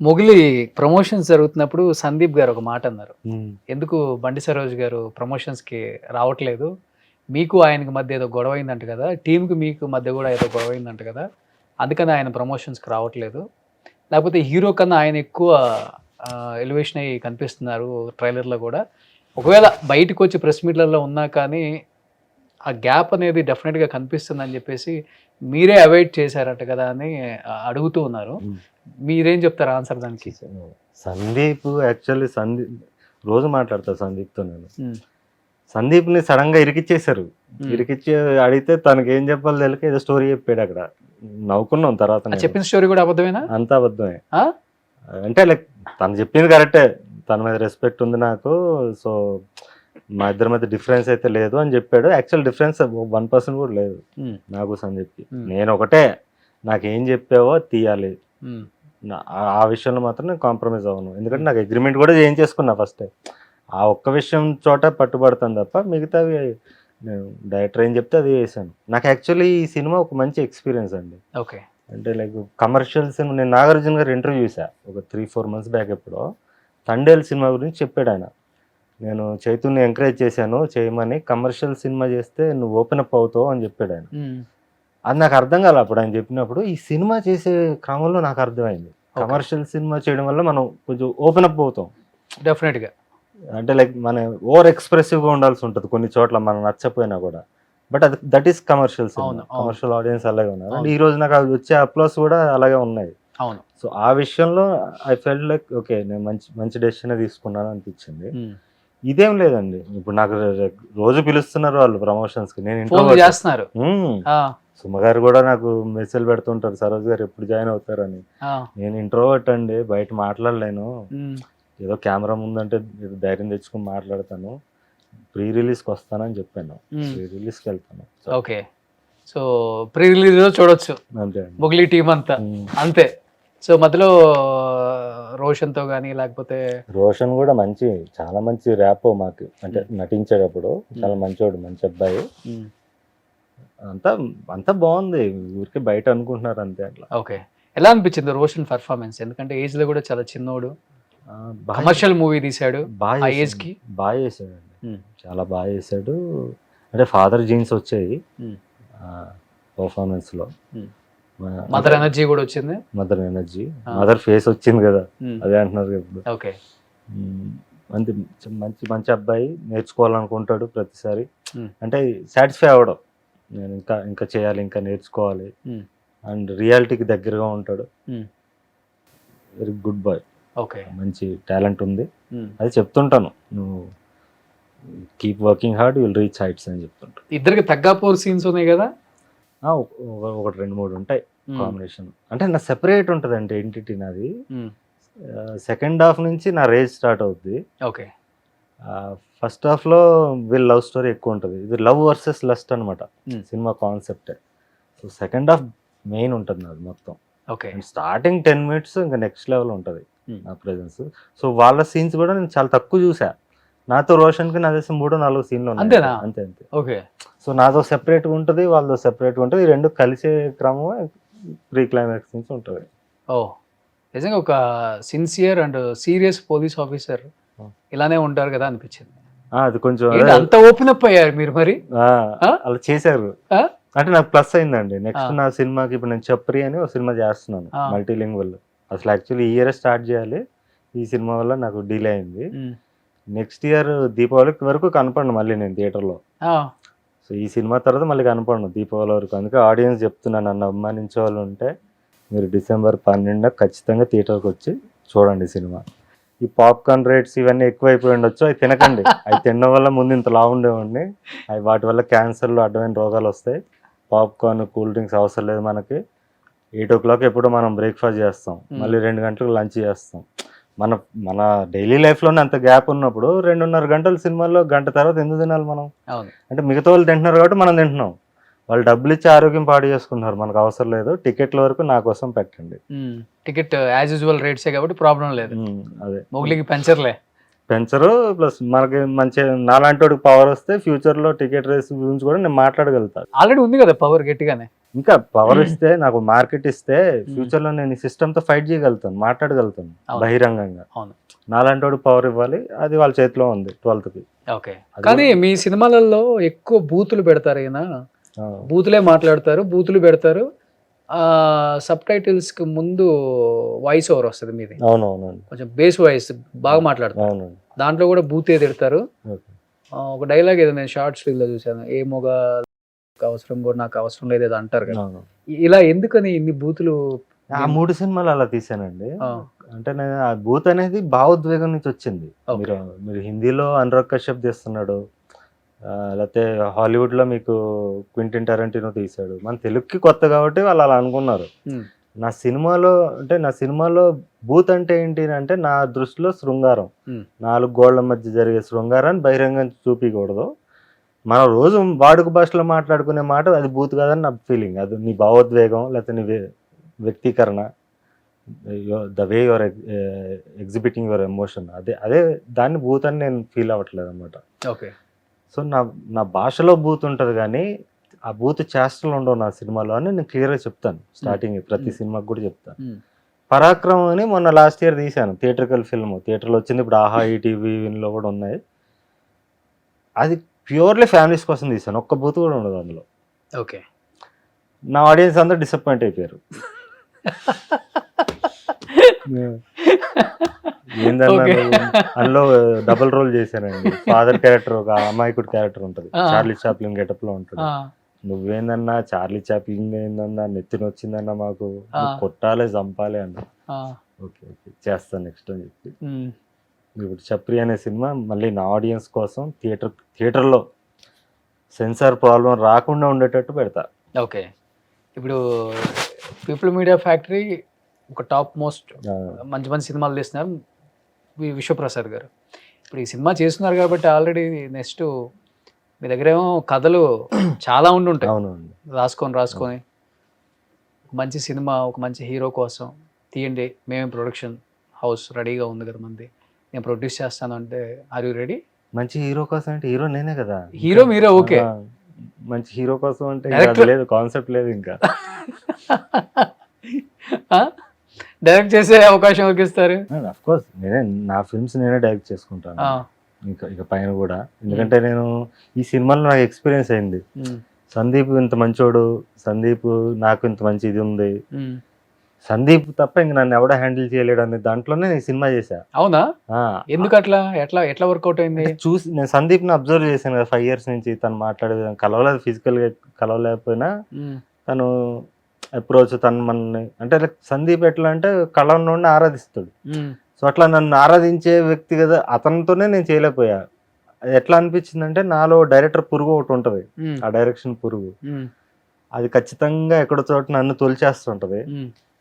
మొగిలి promotions జరుగుతున్నప్పుడు సందీప్ గారు ఒక మాట అన్నారు. హ్మ్. ఎందుకు బండి సరోజ్ గారు ప్రమోషన్స్‌కి రావట్లేదు. మీకు ఆయనకి మధ్య ఏదో గొడవ అయిందంట కదా! టీమ్‌కి మీకు మధ్య కూడా ఏదో గొడవ అయిందంట కదా! అందుకని ఆయన ప్రమోషన్స్‌కి రావట్లేదు. లేకపోతే హీరో కన్నా ఆయన ఎక్కువ ఎలివేషన్ అయ్యి కనిపిస్తున్నారు ట్రైలర్‌లో కూడా. ఒకవేళ బయటకొచ్చి ప్రెస్ మీట్‌లలో ఉన్నా కానీ ఆ గ్యాప్ అనేది డెఫినిట్‌గా కనిపిస్తుందని చెప్పేసి మీరే అవాయిడ్ చేశారట కదా! అని అడుగుతూ ఉన్నారు. హ్మ్. మీరేం చెప్తారు ఆన్సర్ దానికి? సందీప్ యాక్చువల్లీ రోజు మాట్లాడతా సందీప్‌తో నేను. హ్మ్. సందీప్‌ని సడెన్‌గా ఇరికిచ్చేశారు. హ్మ్. ఇరికిచ్చి అడిగితే తనకేం చెప్పాలో తెలక ఏదో స్టోరీ చెప్పాడక్కడ. నవ్వుకున్నాం తర్వాత ఆ నేను. చెప్పిన స్టోరీ కూడా అబద్ధమేనా? అంతా అబద్ధమే. ఆ? అంటే లైక్ తను చెప్పింది కరెక్టే. తన మీద రెస్పెక్ట్ ఉంది నాకు. సో, మా ఇద్దరి మధ్య డిఫరెన్స్ అయితే లేదు అని చెప్పాడు. యాక్చువల్ డిఫరెన్స్ 1% కూడా లేదు హ్మ్. నాకు సందీప్‌కి. హ్మ్. నేనొకటే నాకేం చెప్పావో తీయాలి. హ్మ్. ఆ విషయంలో మాత్రం నేను కాంప్రమైజ్ అవ్వను. ఎందుకంటే నాకు అగ్రీమెంట్ కూడా చేయించేసుకున్నా ఫస్టే. ఆ ఒక్క విషయం చోట పట్టుబడతాను తప్ప మిగతావి నేను డైరెక్టర్ ఏం చెప్తే అది చేశాను. నాకు యాక్చువల్లీ ఈ సినిమా ఒక మంచి ఎక్స్‌పీరియన్స్ అండి. ఓకే. అంటే లైక్ కమర్షియల్ సినిమా నేను 'నాగార్జున' గారి ఇంటర్వ్యూ చూసా. ఒక 3, 4 మంత్స్ బ్యాక్ ఎప్పుడో. 'తండేల్' సినిమా గురించి చెప్పాడాయన. నేను చైతూని ఎంకరేజ్ చేశాను చేయమని. కమర్షియల్ సినిమా చేస్తే నువ్వు ఓపెన్ అప్ అవుతావు అని చెప్పాడాయన. హ్మ్. అది నాకు అర్థం కాలే అప్పుడు ఆయన చెప్పినప్పుడు. ఈ సినిమా చేసే క్రమంలో నాకు అర్థమైంది. ఓకే. కమర్షియల్ సినిమా చేయడం వల్ల మనం కొంచెం ఓపెన్ అప్ అవుతాం. డెఫినెట్‌గా. అంటే లైక్ మన ఓవర్ ఎక్స్‌ప్రెసివ్‌గా ఉండాల్సి ఉంటది కొన్ని చోట్ల మనం నచ్చకపోయినా కూడా. బట్ అది దట్ ఈస్ కమర్షియల్ సినిమా. అవును. అవును. కమర్షియల్ ఆడియన్స్ అలాగే ఉన్నారు. అండ్ అవును. ఈరోజు నాకు అవి వచ్చే అప్లాస్ కూడా అలాగే ఉన్నాయి. అవును. సో, ఆ విషయంలో ఐ ఫెల్ట్ లైక్ ఓకే. నేను మంచి మంచి డెసిషనే తీసుకున్నాను అనిపించింది. హ్మ్. ఇదేం లేదండి. ఇప్పుడు నాకు రోజు పిలుస్తున్నారు వాళ్ళు ప్రమోషన్స్‌కి. నేను ఫోన్‌లు ఇంట్రోవర్ట్. చేస్తున్నారు. హ్మ్. ఆ! సుమ గారు కూడా నాకు మెసేజ్‌లు పెడుతుంటారు. సరోజ్ గారు ఎప్పుడు జాయిన్ అవుతారని. ఆ! నేను ఇంట్రోవర్ట్ అండి. బయట మాట్లాడలేను. హ్మ్. ఏదో కెమెరా ముందంటే ఏదో ధైర్యం తెచ్చుకొని మాట్లాడతాను. ప్రీ రిలీజ్‌కి వస్తానని చెప్పాను. హ్మ్. ప్రీ రిలీజ్‌కి వెళ్తాను. So, okay. సో, ప్రీ రిలీజ్‌లో చూడొచ్చు. అంతే అండి. మొగిలి టీమ్ అంతా. హ్మ్. అంతే. సో, మధ్యలో రోషన్‌తో గాని లేకపోతే రోషన్ కూడా చాలా మంచి ర్యాపో మాకు. అంటే హ్మ్. నటించేటప్పుడు చాలా హ్మ్. మంచోడు. మంచి అబ్బాయి. హ్మ్. అంతా అంతా బావుంది. ఊరికే బయట అనుకుంటున్నారు అంతే అట్లా. ఓకే. ఎలా అనిపించింది రోషన్ పెర్ఫార్మన్స్? ఎందుకంటే ఏజ్‌లో కూడా చాలా చిన్నోడు. ఆ! బా కమర్షియల్ మూవీ తీశాడు. బా ఆ చేసాడు. ఏజ్‌కి. బా చేసాడండి. హ్మ్. చాలా బా చేసాడు. అంటే ఫాదర్ జీన్స్ వచ్చాయి. హ్మ్. పెర్ఫార్మన్స్‌లో. హ్మ్. అంటే మదర్ ఎనర్జీ కూడా వచ్చింది. Mother energy. ఆ! మదర్ ఫేస్ వచ్చింది కదా! హ్మ్. అదే అంటున్నారు ఇప్పుడు. ఓకే. హ్మ్. అంతే మంచి మంచి అబ్బాయి. నేర్చుకోవాలనుకుంటాడు ప్రతిసారి. హ్మ్. అంటే సాటిస్ఫై అవ్వడు. నేను ఇంకా ఇంకా చేయాలి, ఇంకా నేర్చుకోవాలి. హ్మ్. అండ్ రియాలిటీకి దగ్గరగా ఉంటాడు. హ్మ్. Very good boy. ఓకే. మంచి టాలెంట్ ఉంది. హ్మ్. అది చెప్తుంటాను. నువ్వు keep working hard you will reach heights అని చెప్తుంటాను. ఇద్దరికి తగ్గాపూర్ సీన్స్ ఉన్నాయి గదా! ఒకటి 2, 3 ఉంటాయి హ్మ్. కాంబినేషన్. అంటే నా సెపరేట్ ఉంటదండి ఎంటిటీ నాది. హ్మ్. సెకండ్ హాఫ్ నుంచి నా రేజ్ స్టార్ట్ అవుద్ది. ఓకే. ఫస్ట్ హాఫ్‌లో వీళ్ళ లవ్ స్టోరీ ఎక్కువుంటది. ఇది లవ్ వర్సెస్ లస్ట్ అనమాట. హ్మ్. సినిమా కాన్సెప్టే. సో, సెకండ్ హాఫ్ మెయిన్ ఉంటది నాది మొత్తం. ఓకే. అండ్ స్టార్టింగ్ 10 మినిట్స్ ఇంక నెక్స్ట్ లెవెల్ ఉంటది హ్మ్. నా ప్రెజెన్స్. సో, వాళ్ళ సీన్స్ గూడా నేను చాలా తక్కువ చూసా. నాతో రోషన్‌కి నాకు తెలిసి 3, 4 సీన్‌లు ఉన్నాయి అంతే. అంతేనా? అంతే అంతే. ఓకే. సో, నాదో సెపరేట్‌గా ఉంటది. వాళ్ళదో సెపరేట్‌గా ఉంటది. ఈ 2 కలిసే క్రమమే ప్రీ క్లైమాక్స్ నుంచి ఉంటది. ఓహ్! నిజంగా ఒక sincere and serious police officer హ్మ్. ఇలానే ఉంటారు గదా! అనిపించింది. అది కొంచెం అదే. ఏంటి అంత ఓపెన్ అప్ అయ్యారు మీరు మరి? ఆ! ఆ! అలా చేశారు. ఆ! అంటే నాకు ప్లస్ అయిందండి. నెక్స్ట్ ఆ! నా సినిమాకి ఇప్పుడు నేను 'చప్రి' అని ఒక సినిమా చేస్తున్నాను. ఆ! మల్టీలింగ్వల్. అసలు యాక్చువల్లీ ఈ ఇయరే స్టార్ట్ చేయాలి. ఈ సినిమా వల్ల నాకు డిలే అయింది. హ్మ్. నెక్స్ట్ ఇయర్ దీపావళికి వరకు కనపడను మళ్ళీ నేను థియేటర్‌లో. ఆ! సో, ఈ సినిమా తర్వాత మళ్ళీ కనపడను దీపావళి వరకు. అందుకే ఆడియన్స్ చెప్తున్నా నన్ను అభిమానించే వాళ్ళు ఉంటే మీరు డిసెంబర్ 12 ఖచ్చితంగా థియేటర్‌కొచ్చి చూడండి సినిమా. ఈ పాప్‌కార్న్ రేట్స్ ఇవన్నీ ఎక్కువైపోయి ఉండొచ్చు. అవి తినకండి. అవి తినడం వల్ల ముందు ఇంత లావు ఉండేవాడిని. అవి వాటి వల్ల క్యాన్సర్‌లు అడ్డమైన రోగాలొస్తాయి. పాప్‌కార్న్, కూల్ డ్రింక్స్ అవసరం లేదు మనకి. 8:00 ఎప్పుడో మనం బ్రేక్‌ఫాస్ట్ చేస్తాం. హ్మ్. మళ్ళీ 2 గంటలకు లంచ్ చేస్తాం. మన మన డైలీ లైఫ్‌లోనే అంత గ్యాప్ ఉన్నప్పుడు 2:30 గంటలు సినిమాల్లో గంట తర్వాత ఎందుకు తినాలి మనం? అవును. అంటే మిగతా వాళ్ళు తింటున్నారు కాబట్టి మనం తింటున్నాం. వాళ్ళు డబ్బులిచ్చి ఆరోగ్యం పాడు చేసుకుంటున్నారు. మనకు అవసరం లేదు. టికెట్ల వరకు నా కోసం పెట్టండి. హ్మ్. టికెట్ యాజ్ యూజువల్ రేట్సే కాబట్టి ప్రాబ్లమ్ లేదు. అదే. మొగిలికి పెంచరులే. పెంచరు. ప్లస్ మనకి మంచి నాలాంటోడికి పవరొస్తే ఫ్యూచర్‌లో టికెట్ రేస్ గురించి కూడా నేను మాట్లాడగలుగుతా. ఆల్రెడీ ఉంది గదా! పవర్ గట్టిగానే. ఇంకా పవర్ ఇస్తే, నాకు మార్కెట్ ఇస్తే ఫ్యూచర్ లో నేను ఈ సిస్టమ్ తో ఫైట్ చేయగలుగుతాను, మాట్లాడగలుగుతాను అవును. బహిరంగంగా. అవును. నాలాంటి వాడు పవర్ ఇవ్వాలి, అది వాళ్ళ చేతిలో ఉంది 12th కి. ఓకే. కానీ మీ సినిమాలలో ఎక్కువ బూతులు పెడతారు ఈయన, బూతులే మాట్లాడతారు, బూతులు పెడతారు. సబ్ టైటిల్స్ కి ముందు వాయిస్ ఓవర్ వస్తుంది మీది, అవునవునండి, కొంచెం బేస్ వాయిస్ బాగా మాట్లాడతారు. అవునండి. దాంట్లో కూడా బూతే తిడతారు. ఓకే. ఒక డైలాగ్ ఏదో నేను షార్ట్స్ లో చూసాను, ఏ మొగ అవసరం కూడా నాకు అవసరం లేదు ఏదో అంటారు కదా. అవును. ఇలా ఎందుకని ఇన్ని బూతులు? ఆ 3 సినిమాలు అలా తీసానండి. ఆ, అంటే నేను ఆ బూత్ అనేది భావోద్వేగం నుంచి వచ్చింది. ఓకే. మీరు మీరు హిందీలో అనురాగ్ కశ్యప్ తీస్తున్నాడు, లేకపోతే హాలీవుడ్లో మీకు క్వింటిన్ టెరంటినో తీశాడు. మన తెలుగుకి కొత్త కాబట్టి వాళ్ళు అలా అనుకున్నారు. ఉమ్, నా సినిమాలో బూత్ అంటే ఏంటి అంటే, నా దృష్టిలో శృంగారం, ఉమ్, 4 గోళ్ల మధ్య జరిగే శృంగారాన్ని బహిరంగంగా చూపించకూడదు. మనం రోజు వాడుక భాషలో మాట్లాడుకునే మాట అది బూత్ కాదని నా ఫీలింగ్. అది నీ భావోద్వేగం, లేకపోతే నీ వ్యక్తీకరణ, the way your exhibiting your emotion, అదే అదే దాన్ని బూత్ అని నేను ఫీల్ అవ్వట్లేదు అనమాట. ఓకే. సో నా భాషలో బూత్ ఉంటుంది, కానీ ఆ బూత్ చేష్టలు ఉండవు నా సినిమాలో అని నేను క్లియర్గా చెప్తాను. స్టార్టింగ్ ప్రతి సినిమాకి కూడా చెప్తాను. ఉమ్, పరాక్రమం అని మొన్న లాస్ట్ ఇయర్ తీశాను, థియేట్రికల్ ఫిల్మ్. థియేటర్లో వచ్చింది, ఇప్పుడు ఆహా ఈటీవీలో కూడా ఉన్నాయి. అది ప్యూర్లీ ఫ్యామిలీస్ కోసం తీశాను, ఒక్క బూత్ కూడా ఉండదు అందులో. ఓకే. నా ఆడియన్స్ అందరూ డిసప్పాయింట్ అయిపోయారు. ఏందన్నా ఓకే. నువ్వు, అందులో డబుల్ రోల్ చేశానండి. ఫాదర్ క్యారెక్టర్, ఒక అమాయకుడు క్యారెక్టర్ ఉంటుంది, చార్లీ చాప్లిన్ గెటప్ లో ఉంటుంది. నువ్వేందన్నా చార్లీ చాప్లిన్ ఏందన్నా, నెత్తిన వచ్చిందన్నా, మాకు నువ్వు కొట్టాలి చంపాలి అన్న. ఓకే ఓకే చేస్తాను నెక్స్ట్ అని చెప్పి, ఇప్పుడు చప్రి అనే సినిమా మళ్ళీ నా ఆడియన్స్ కోసం థియేటర్లో సెన్సార్ ప్రాబ్లం రాకుండా ఉండేటట్టు పెడతా. ఓకే. ఇప్పుడు పీపుల్ మీడియా ఫ్యాక్టరీ ఒక టాప్ మోస్ట్ మంచి మంచి సినిమాలు తీస్తున్నారు విశ్వప్రసాద్ గారు. ఇప్పుడు ఈ సినిమా చేస్తున్నారు కాబట్టి ఆల్రెడీ నెక్స్ట్ మీ దగ్గర ఏమో కథలు చాలా ఉండుంటాయి. అవునండి. రాసుకొని మంచి సినిమా, ఒక మంచి హీరో కోసం తీయండి, మేమే ప్రొడక్షన్ హౌస్ రెడీగా ఉంది కదా మంది, నేను ప్రొడ్యూస్ చేస్తాను అంటే ఆర్ యూ రెడీ? మంచి హీరో కోసం అంటే హీరో నేనే కదా. హీరో మీరే, ఓకే. మంచి హీరో కోసం అంటే Director. లేదు, కాన్సెప్ట్ లేదు ఇంకా. డైరెక్ట్ చేసే అవకాశం ఎవరికి ఇస్తారు? అఫ్ కోర్స్ నా ఫిల్మ్స్ నేనే డైరెక్ట్ చేసుకుంటాను ఇక పైన కూడా. ఎందుకంటే నేను ఈ సినిమాలో నాకు ఎక్స్పీరియన్స్ అయింది. సందీప్ ఇంత మంచోడు, సందీప్ నాకు ఇంత మంచి ఇది ఉంది, సందీప్ తప్ప ఇంక నన్ను ఎవడ హ్యాండిల్ చేయలేడు అనే దాంట్లోనే నేను సినిమా చేశా. అవునా? ఎందుకు అట్లా? ఎట్లా వర్కౌట్ అయింది? చూసి నేను సందీప్ ని అబ్జర్వ్ చేశాను కదా 5 years నుంచి. తను మాట్లాడే విధానం, కలవలేదు, ఫిజికల్ గా కలవలేకపోయినా తను అప్రోచ్, తను మనని అంటే సందీప్ ఎట్లా అంటే కళ నుండి ఆరాధిస్తాడు. సో అట్లా నన్ను ఆరాధించే వ్యక్తి కదా, అతనితోనే నేను చేయలేకపోయా. అది ఎట్లా అనిపించింది అంటే, నాలో డైరెక్టర్ పురుగు ఒకటి ఉంటుంది, ఆ డైరెక్షన్ పురుగు, అది ఖచ్చితంగా ఎక్కడో చోట నన్ను తొలిచేస్తుంటది.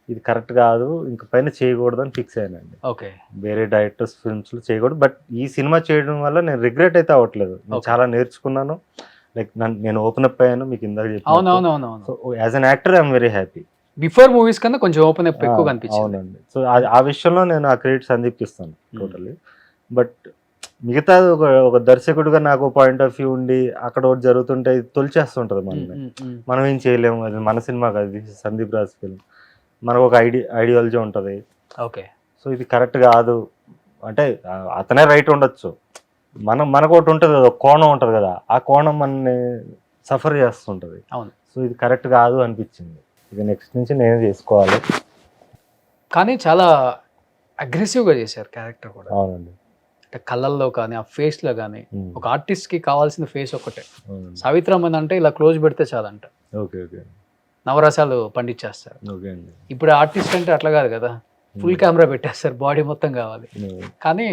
ఇది కరెక్ట్ కాదు, ఇంక పైన చేయకూడదు అని ఫిక్స్ అయ్యానండి. ఓకే. వేరే డైరెక్టర్స్ ఫిల్మ్స్ లో చేయకూడదు. బట్ ఈ సినిమా చేయడం వల్ల నేను రిగ్రెట్ అయితే అవ్వట్లేదు. నేను చాలా నేర్చుకున్నాను. లైక్ నేను ఓపెన్ అప్ అయ్యాను, మీకు ఇందాక చెప్పాను. So as an actor I'm very happy. Before movies కన్నా కొంచెం ఓపెన్ అప్ ఎక్కువ కనిపించింది. అవునండి. సో ఆ విషయంలో నేను ఆ క్రెడిట్ సందీప్కి ఇస్తాను టోటల్లీ. బట్ మిగతా ఒక దర్శకుడిగా నాకు పాయింట్ ఆఫ్ వ్యూ ఉండి అక్కడ ఒకటి జరుగుతుంటే తొలిచేస్తుంటది మనల్ని. మనం ఏం చేయలేము, అది మన సినిమా కాదు, సందీప్ రాజ్ ఫిల్మ్, మనకు ఒక ఐడియాలజీ ఉంటుంది. ఓకే. సో ఇది కరెక్ట్ కాదు అంటే అతనే రైట్ ఉండొచ్చు, మనకు ఒకటి ఉంటుంది కదా, కోణం ఉంటుంది కదా, ఆ కోణం మనని సఫర్ చేస్తుంటుంది. అవును. సో ఇది కరెక్ట్ కాదు అనిపించింది. ఇక నెక్స్ట్ నుంచి నేనే చేసుకోవాలి. కానీ చాలా అగ్రెసివ్గా చేశారు క్యారెక్టర్ కూడా. అవునండి. అంటే కళ్ళల్లో కానీ, ఆ ఫేస్లో కానీ, ఒక ఆర్టిస్ట్కి కావాల్సిన ఫేస్ ఒకటే. సావిత్రమ్మన్ అంటే ఇలా క్లోజ్ పెడితే చాలంట, ఓకే ఓకే, నవరసాలు పండించేస్తారు. ఓకే అండి. ఇప్పుడు ఆర్టిస్ట్ అంటే అట్లా కాదు కదా, ఫుల్ కెమెరా పెట్టేస్తారు, బాడీ మొత్తం కావాలి. కానీ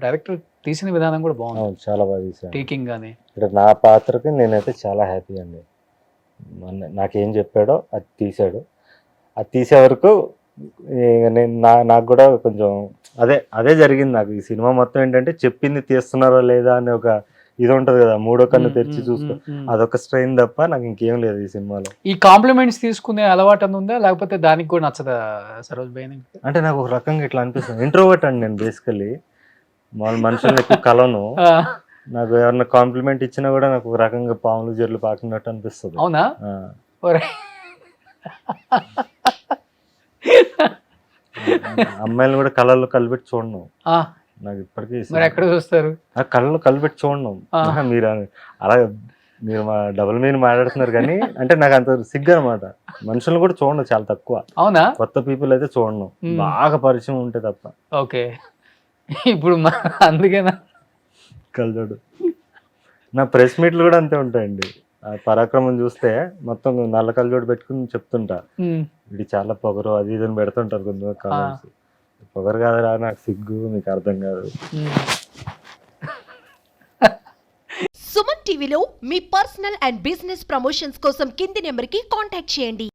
డైరెక్టర్ తీసిన విధానం కూడా బాగుంది, చాలా బాగా తీసాడు. టేకింగ్ కానీ ఇక్కడ నా పాత్రకి నేనైతే చాలా హ్యాపీ అండి. నాకేం చెప్పాడో అది తీసాడు. అది తీసే వరకు నేను నాకు కూడా కొంచెం అదే జరిగింది. నాకు ఈ సినిమా మొత్తం ఏంటంటే, చెప్పింది తీస్తున్నారో లేదా అని ఒక ఇది ఉంటది కదా, మూడో కన్ను తెరిచి చూసుకో, అదొక స్ట్రెయిన్ తప్ప నాకు ఇంకేం లేదు ఈ సినిమాలో. ఈ కాంప్లిమెంట్స్ తీసుకునే అలవాటు ఉందా, లేకపోతే దానికి కూడా నచ్చదా సరోజ్ భయ్య? అంటే నాకు ఒక రకంగా ఇట్లా అనిపిస్తుంది, ఇంట్రోవర్ట్ అండి నేను బేసికలీ, మనుషులను ఎక్కువ కలను. నాకు ఎవరన్నా కాంప్లిమెంట్ ఇచ్చినా కూడా నాకు ఒక రకంగా పాములు జర్లు పాకున్నట్టు అనిపిస్తుంది. అవునా? అమ్మాయిలు కూడా కళ్ళల్లో కలిపెట్టి చూడను. ఆ, నాకు ఇప్పటికీ మరి ఎక్కడ చూస్తారు? ఆ కళ్ళలో కలిపెట్టి చూడను. మీరు అలా మీరు మా డబుల్ మీన్ మాట్లాడుతున్నారు కానీ అంటే నాకు అంత సిగ్గు అనమాట. మనుషులను కూడా చూడను, చాలా తక్కువ. అవునా? కొత్త పీపుల్ అయితే చూడను, బాగా పరిచయం ఉంటే తప్ప. ఓకే, ఇప్పుడు అందుకేనా కళ్ళజోడు. నా ప్రెస్ మీట్లు కూడా అంతే ఉంటాయండి. ఆ పరాక్రమం చూస్తే మొత్తం నల్ల కళ్ళజోడు పెట్టుకుని చెప్తుంటా, ఇది చాలా పొగరు అది ఇది అని పెడుతుంటారు కొంతమంది కామెంట్స్. పొగరు కాదురా, నాకు సిగ్గు, మీకు అర్థం కాదు. సుమన్ టీవీలో మీ పర్సనల్ అండ్ బిజినెస్ ప్రమోషన్స్ కోసం కింది నెంబర్కి కాంటాక్ట్ చేయండి.